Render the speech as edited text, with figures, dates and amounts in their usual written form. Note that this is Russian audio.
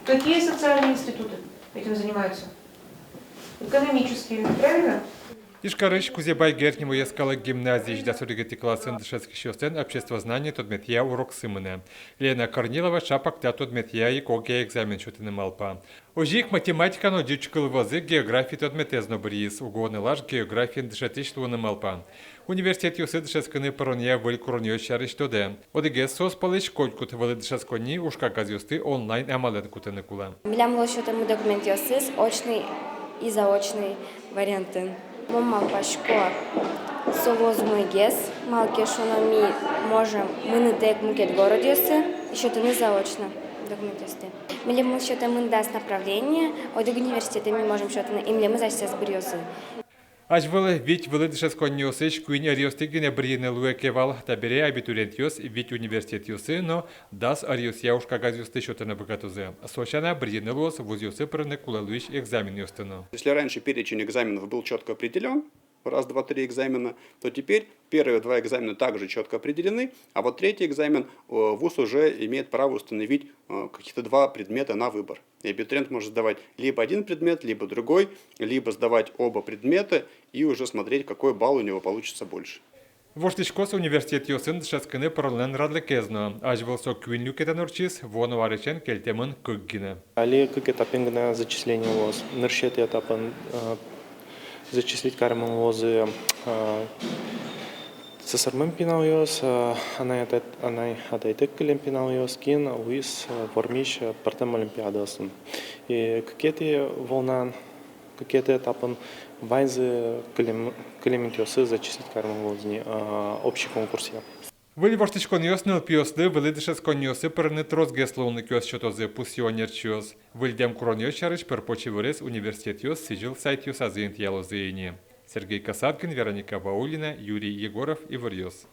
Какие социальные институты этим занимаются? Экономические, правильно? Ишкарыш Кузебай Гертнему ескала гимназии ждасуригати классын дышецкий щостен обществознание тодметья урок сымыны. Лена Корнилова шапак та тодметья и коге экзамен шутыны малпа. Ожик математика но дючкал возы географии тодметезно бриз, угодный лаж географии дышетиш луны малпа. Университет юсы дышецканы парония выль курньо шарыш тоде. Одиге сос палыш колькут вылы дышецкони ушка газюсты онлайн амалет кутыны кула. Милям лошотому документ юсыс очный и заочный варианты. Мал пашко совоз мой гес, малки шунами можем мы не так мукет городиосы, еще то не заочно документисты. Милям мы что-то мы даст направление, от университета мы можем что-то им мы зачем сбросим. Аж вылы ведь вылы дышецкони юсыш куин ариостыгине брины луекевал табере абитуриент юс ведь университет юсы, но дас ариос яушка газюсты шотына богатузе. Сочана брины лос воз юсы прыны кулалуиш экзамен юстыну. Если раньше перечень экзаменов был четко определен, раз, два, три экзамена, то теперь первые два экзамена также четко определены, а вот третий экзамен ВУЗ уже имеет право установить каких-то два предмета на выбор. И абитуриент может сдавать либо один предмет, либо другой, либо сдавать оба предмета и уже смотреть, какой балл у него получится больше. Воштишкос университет юсын дышецканы паролен радлекезно. Аж вылсо квинлюкетен урчис, вону варечен кельтемын кыггине. Али как этапен на зачисление ВОЗ. Ныршет этапен зачислить карман ВОЗы сасармын пинал ёс, она атайтык килем пинал ёс, кин уис формиш партем олимпиадасын. И какие-то волнан, какие-то этапен вайзы килемент ёсы зачислить карман ВОЗни общий конкурс. Вили воштишкон ёсныл пиослы, вили дышецкон ёсы перны трозгесловны кёс шотозы пусионер чёс. Вильдем курон ёшарыч перпочи вырез университет ёс сижил сайт ёс азыент ялозыйни. Сергей Касаткин, Вероника Баулина, Юрий Егоров и Варьёс.